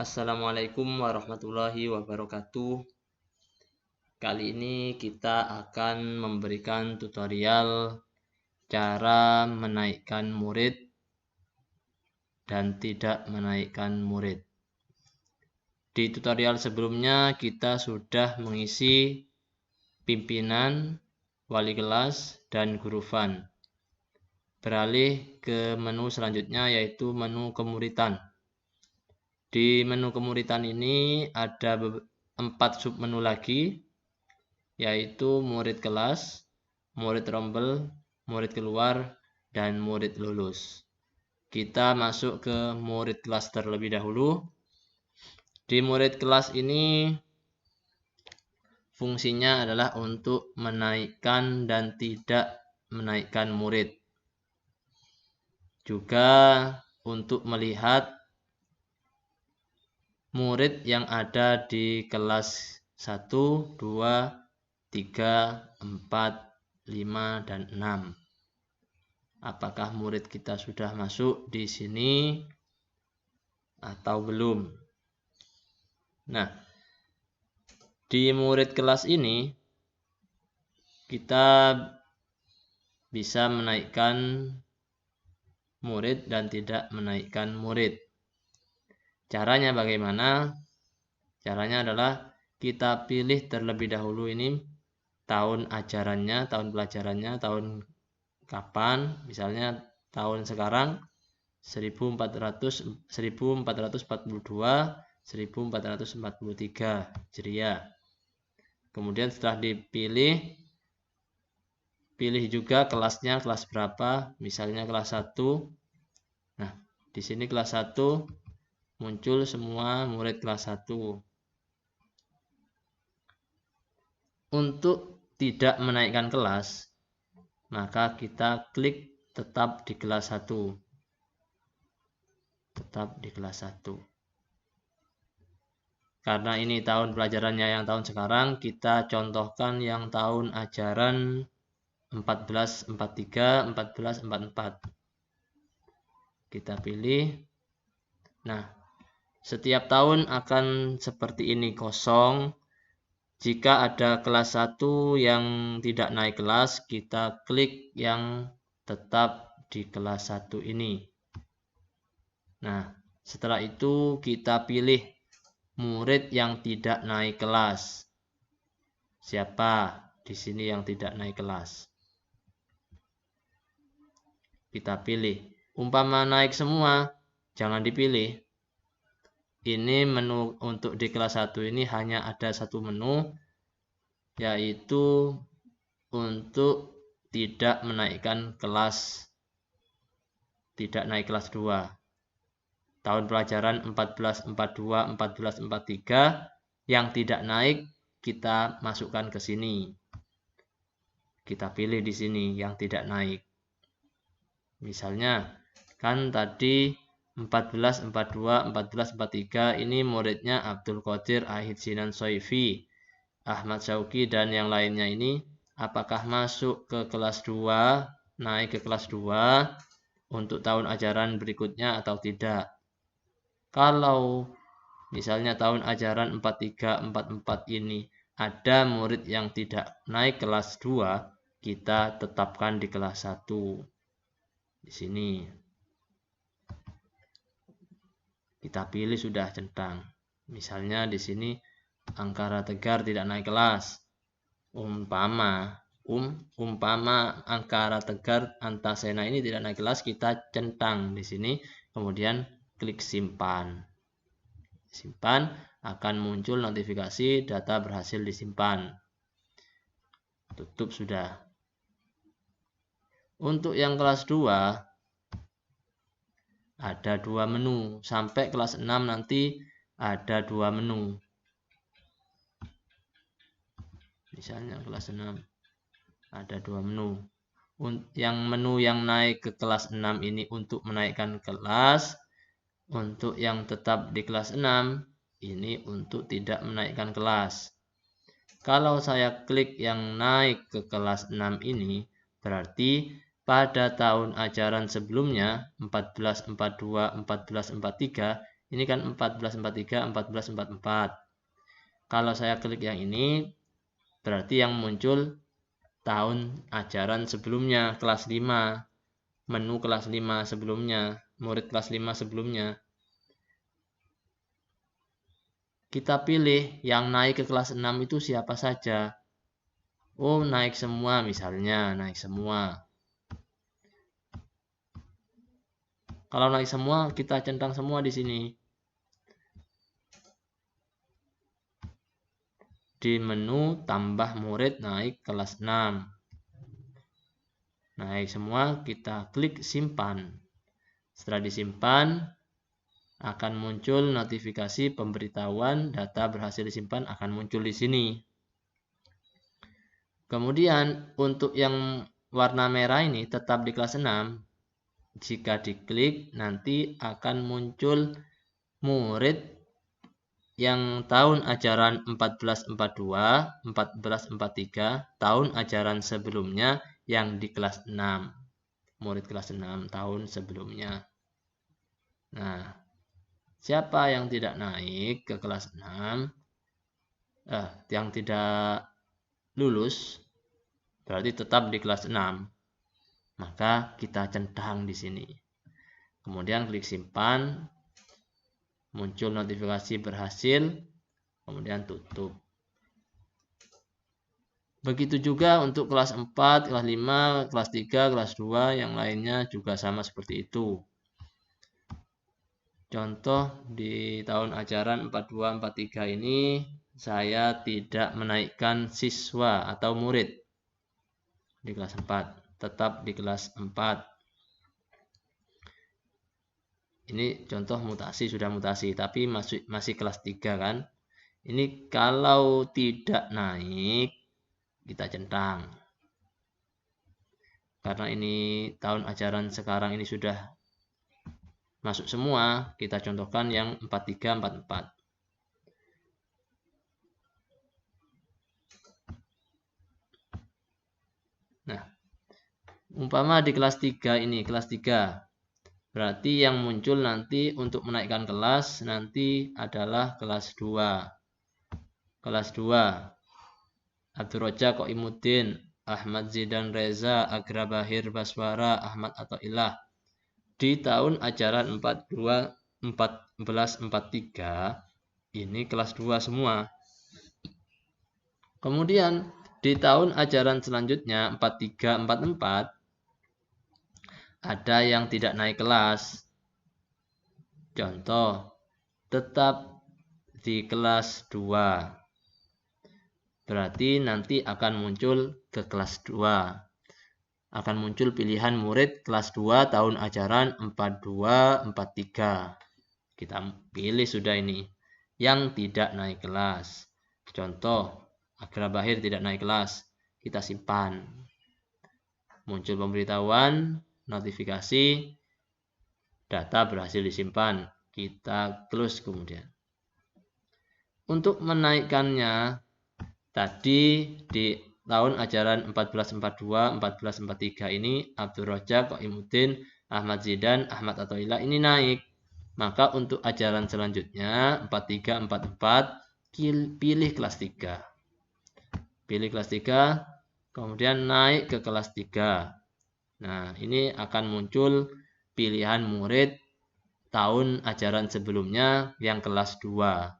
Assalamualaikum warahmatullahi wabarakatuh. Kali ini kita akan memberikan tutorial cara menaikkan murid dan tidak menaikkan murid. Di tutorial sebelumnya kita sudah mengisi pimpinan, wali kelas, dan guru fun. Beralih ke menu selanjutnya yaitu menu kemuritan. Di menu kemuritan ini ada 4 submenu lagi, yaitu murid kelas, murid rombel, murid keluar, dan murid lulus. Kita masuk ke murid kelas terlebih dahulu. Di murid kelas ini fungsinya adalah untuk menaikkan dan tidak menaikkan murid. Juga untuk melihat murid yang ada di kelas 1, 2, 3, 4, 5, dan 6. Apakah murid kita sudah masuk di sini atau belum? Nah, di murid kelas ini kita bisa menaikkan murid dan tidak menaikkan murid. Caranya bagaimana? Caranya adalah kita pilih terlebih dahulu ini tahun ajarannya, tahun pelajarannya, tahun kapan. Misalnya tahun sekarang 1442, 1443 Hijriah. Kemudian setelah dipilih, pilih juga kelasnya, kelas berapa. Misalnya kelas 1. Nah, di sini kelas 1 muncul semua murid kelas 1. Untuk tidak menaikkan kelas, maka kita klik tetap di kelas 1. Tetap di kelas 1. Karena ini tahun pelajarannya yang tahun sekarang, kita contohkan yang tahun ajaran 1443, 1444. Kita pilih. Nah, setiap tahun akan seperti ini, kosong. Jika ada kelas 1 yang tidak naik kelas, kita klik yang tetap di kelas 1 ini. Nah, setelah itu kita pilih murid yang tidak naik kelas. Siapa di sini yang tidak naik kelas? Kita pilih. Umpama naik semua, jangan dipilih. Ini menu untuk di kelas 1 ini hanya ada satu menu, yaitu untuk tidak menaikkan kelas, tidak naik kelas 2. Tahun pelajaran 1442, 1443 yang tidak naik kita masukkan ke sini. Kita pilih di sini yang tidak naik. Misalnya kan tadi 1442, 1443 ini muridnya Abdul Qadir, Ahid Sinan Soifi, Ahmad Syauqi, dan yang lainnya ini. Apakah masuk ke kelas 2, naik ke kelas 2 untuk tahun ajaran berikutnya atau tidak? Kalau misalnya tahun ajaran 4344 ini ada murid yang tidak naik kelas 2, kita tetapkan di kelas 1. Di sini kita pilih sudah centang. Misalnya di sini Angkara Tegar tidak naik kelas. Umpama Angkara Tegar Antasena ini tidak naik kelas, kita centang di sini, kemudian klik simpan. Simpan, akan muncul notifikasi data berhasil disimpan. Tutup sudah. Untuk yang kelas 2 ada 2 menu. Sampai kelas 6 nanti ada 2 menu. Misalnya kelas 6 ada 2 menu. Yang menu yang naik ke kelas 6 ini untuk menaikkan kelas. Untuk yang tetap di kelas 6 ini untuk tidak menaikkan kelas. Kalau saya klik yang naik ke kelas 6 ini, berarti pada tahun ajaran sebelumnya 1442, 1443 Ini kan 1443, 1444. Kalau saya klik yang ini, berarti yang muncul tahun ajaran sebelumnya, kelas 5. Menu kelas 5 sebelumnya, murid kelas 5 sebelumnya. Kita pilih yang naik ke kelas 6 itu siapa saja. Oh, naik semua misalnya, naik semua. Kalau naik semua, kita centang semua di sini. Di menu tambah murid naik kelas 6. Naik semua, kita klik simpan. Setelah disimpan, akan muncul notifikasi pemberitahuan data berhasil disimpan akan muncul di sini. Kemudian untuk yang warna merah ini tetap di kelas 6. Jika diklik nanti akan muncul murid yang tahun ajaran 1442, 1443, tahun ajaran sebelumnya yang di kelas 6. Murid kelas 6 tahun sebelumnya. Nah, siapa yang tidak naik ke kelas 6? Yang tidak lulus berarti tetap di kelas 6. Maka kita centang di sini. Kemudian klik simpan. Muncul notifikasi berhasil. Kemudian tutup. Begitu juga untuk kelas 4, kelas 5, kelas 3, kelas 2, yang lainnya juga sama seperti itu. Contoh di tahun ajaran 42-43 ini saya tidak menaikkan siswa atau murid di kelas 4. Tetap di kelas 4. Ini contoh mutasi, sudah mutasi, tapi masih kelas 3 kan. Ini kalau tidak naik, kita centang. Karena ini tahun ajaran sekarang ini sudah masuk semua, kita contohkan yang 43, 44. Nah, umpama di kelas 3 ini, kelas 3. Berarti yang muncul nanti untuk menaikkan kelas nanti adalah kelas 2. Kelas 2. Abdul Roja Koimuddin, Ahmad Zidan Reza, Agra Bahir Baswara, Ahmad Athaillah. Di tahun ajaran 1443 ini kelas 2 semua. Kemudian di tahun ajaran selanjutnya 43-44 ada yang tidak naik kelas. Contoh, tetap di kelas 2. Berarti nanti akan muncul ke kelas 2. Akan muncul pilihan murid kelas 2 tahun ajaran 42-43. Kita pilih sudah ini yang tidak naik kelas. Contoh, Agra Bahir tidak naik kelas. Kita simpan. Muncul pemberitahuan, notifikasi, data berhasil disimpan. Kita close kemudian. Untuk menaikkannya, tadi di tahun ajaran 1442, 1443 ini Abdul Roja Koimuddin, Ahmad Zidan, Ahmad Athaillah ini naik. Maka untuk ajaran selanjutnya 43-44 pilih kelas 3. Pilih kelas 3, kemudian naik ke kelas 3. Nah, ini akan muncul pilihan murid tahun ajaran sebelumnya yang kelas 2.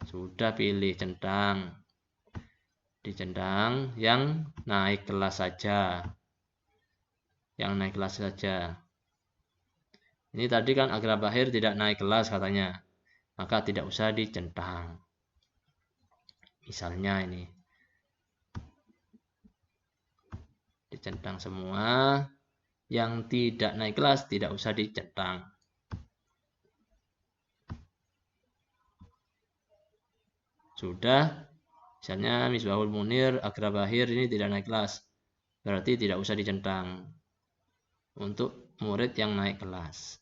Sudah pilih centang. Dicentang yang naik kelas saja. Yang naik kelas saja. Ini tadi kan Agra Bahir tidak naik kelas katanya. Maka tidak usah dicentang. Misalnya ini. Dicentang semua. Yang tidak naik kelas tidak usah dicentang. Sudah. Misalnya Misbahul Munir, Agra Bahir ini tidak naik kelas. Berarti tidak usah dicentang. Untuk murid yang naik kelas.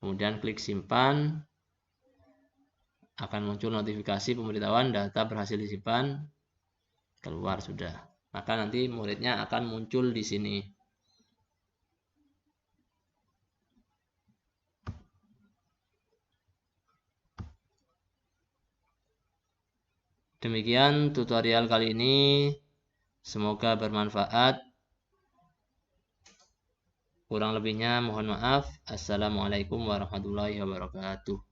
Kemudian klik simpan. Akan muncul notifikasi pemberitahuan data berhasil disimpan. Keluar sudah. Maka nanti muridnya akan muncul di sini. Demikian tutorial kali ini. Semoga bermanfaat. Kurang lebihnya mohon maaf. Assalamualaikum warahmatullahi wabarakatuh.